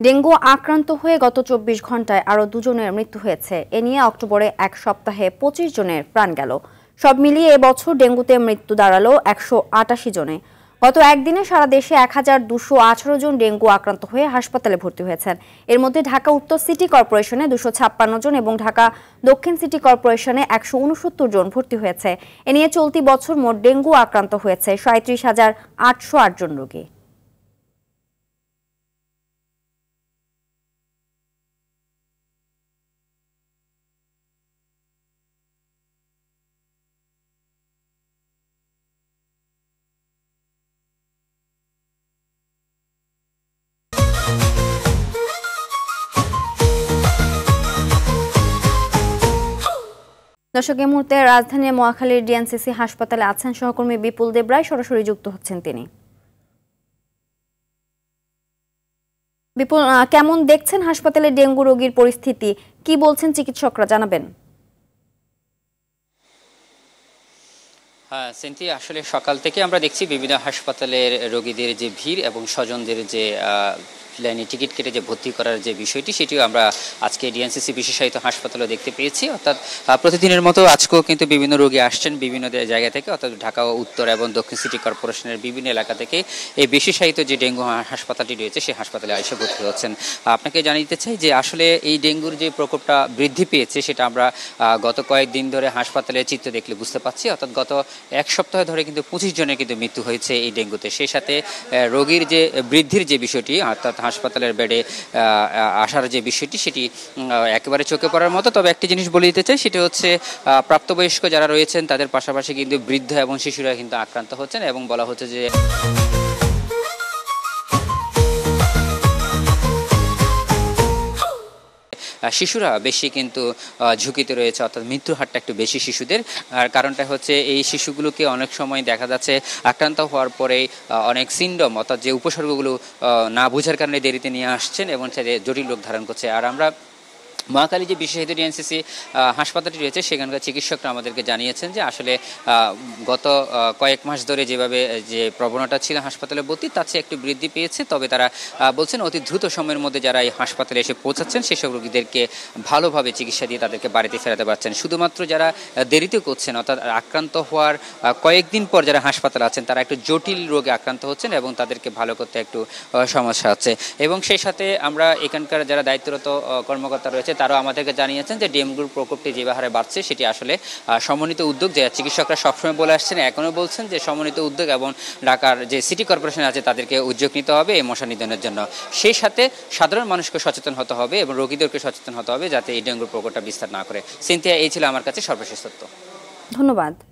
Dengue আক্রান্ত হয়ে গত ২৪ ঘন্টায় আরও দুজনের মৃত্যু হয়েছে। এ নিয়ে অক্টোবরে এক সপ্তাহে ২৫ জনের প্রাণ গেল। সব মিলিয়ে এবছর ডেঙ্গুতে মৃত্যু দাঁড়ালো ১৮৮ জনে। গত একদিনে সারা দেশে ১২১৮ জন ডেঙ্গু আক্রান্ত হয়ে হাসপাতালে ভর্তি হয়েছেন। এর মধ্যে ঢাকা উত্তর সিটি কর্পোরেশনে ২৫৬ জন এবং ঢাকা দক্ষিণ সিটি কর্পোরেশনে ১৬৯ জন ভর্তি হয়েছে। এ নিয়ে চলতি বছর মোট ডেঙ্গু আক্রান্ত হয়েছে ৩৭,৮০৮ জন রোগী। দর্শক, এই মুহূর্তে রাজধানীর মহাখালীর ডিএনসিসি হাসপাতালে আছেন সহকর্মী বিপুল দেবরায়, সরাসরি যুক্ত হচ্ছেন তিনি। বিপুল, কেমন দেখছেন হাসপাতালে ডেঙ্গু রোগীর পরিস্থিতি? কি বলছেন চিকিৎসকরা, জানাবেন। হ্যাঁ সেন্থি, আসলে সকাল থেকে আমরা দেখছি বিভিন্ন হাসপাতালের রোগীদের যে ভিড় এবং স্বজনদের যে লাইনে টিকিট কেটে যে ভর্তি করার যে বিষয়টি, সেটিও আমরা আজকে ডিএনসিসি বিশেষায়িত হাসপাতালে দেখতে পেয়েছি। অর্থাৎ প্রতিদিনের মতো আজকেও কিন্তু বিভিন্ন রোগী আসছেন বিভিন্ন জায়গা থেকে, অর্থাৎ ঢাকা উত্তর এবং দক্ষিণ সিটি কর্পোরেশনের বিভিন্ন এলাকা থেকে এই বিশেষায়িত যে ডেঙ্গু হাসপাতালটি রয়েছে সেই হাসপাতালে এসে ভর্তি হচ্ছেন। আপনাকে জানিয়ে চাই যে আসলে এই ডেঙ্গুর যে প্রকোপটা বৃদ্ধি পেয়েছে সেটা আমরা গত কয়েকদিন ধরে হাসপাতালের চিত্র দেখলে বুঝতে পারছি। অর্থাৎ গত এক সপ্তাহ ধরে কিন্তু ২৫ জনের কিন্তু মৃত্যু হয়েছে এই ডেঙ্গুতে। সেই সাথে রোগীর যে বৃদ্ধির যে বিষয়টি, অর্থাৎ হাসপাতালের বেডে আসার যে বিষয়টি, সেটি একেবারে চোখে পড়ার মতো। তবে একটি জিনিস বলে দিতে চাই, সেটা হচ্ছে প্রাপ্তবয়স্ক যারা রয়েছেন তাদের পাশাপাশি কিন্তু বৃদ্ধ এবং শিশুরা কিন্তু আক্রান্ত হচ্ছেন এবং বলা হচ্ছে যে শিশুরা বেশি কিন্তু ঝুঁকিতে রয়েছে, অর্থাৎ মৃত্যুর হারটা একটু বেশি শিশুদের। আর কারণটা হচ্ছে এই শিশুগুলোকে অনেক সময় দেখা যাচ্ছে আক্রান্ত হওয়ার পরে অনেক সিনড্রোম, অর্থাৎ যে উপসর্গগুলো না বোঝার কারণে দেরিতে নিয়ে আসছেন এবং সেটা জটিল রোগ ধারণ করছে। আর আমরা মহাখালী যে বিশেষায়িত ডিএনসিসি হাসপাতালটি রয়েছে সেখানকার চিকিৎসকরা আমাদেরকে জানিয়েছেন যে আসলে গত কয়েক মাস ধরে যেভাবে যে প্রবণতা ছিল হাসপাতালে ভর্তি, তার চেয়ে একটু বৃদ্ধি পেয়েছে। তবে তারা বলছেন অতি দ্রুত সময়ের মধ্যে যারা এই হাসপাতালে এসে পৌঁছাচ্ছেন সেসব রোগীদেরকে ভালোভাবে চিকিৎসা দিয়ে তাদেরকে বাড়িতে ফেরাতে পারছেন। শুধুমাত্র যারা দেরিতে করছেন, অর্থাৎ আক্রান্ত হওয়ার কয়েকদিন পর যারা হাসপাতালে আছেন তারা একটু জটিল রোগে আক্রান্ত হচ্ছেন এবং তাদেরকে ভালো করতে একটু সমস্যা হচ্ছে। এবং সেই সাথে আমরা এখানকার যারা দায়িত্বরত কর্মকর্তা রয়েছে তারাও আমাদেরকে জানিয়েছেন যে ডেঙ্গুর প্রকোপটি যে হারে বাড়ছে সেটি আসলে সমন্বিত উদ্যোগ, যে চিকিৎসকরা সবসময় বলে আসছেন, এখনও বলছেন যে সমন্বিত উদ্যোগ এবং ঢাকার যে সিটি কর্পোরেশন আছে তাদেরকে উদ্যোগ নিতে হবে এই মশা নিধনের জন্য। সেই সাথে সাধারণ মানুষকে সচেতন হতে হবে এবং রোগীদেরকে সচেতন হতে হবে যাতে এই ডেঙ্গুর প্রকোপটা বিস্তার না করে। সিনথিয়া, এই ছিল আমার কাছে সর্বশেষ তথ্য। ধন্যবাদ।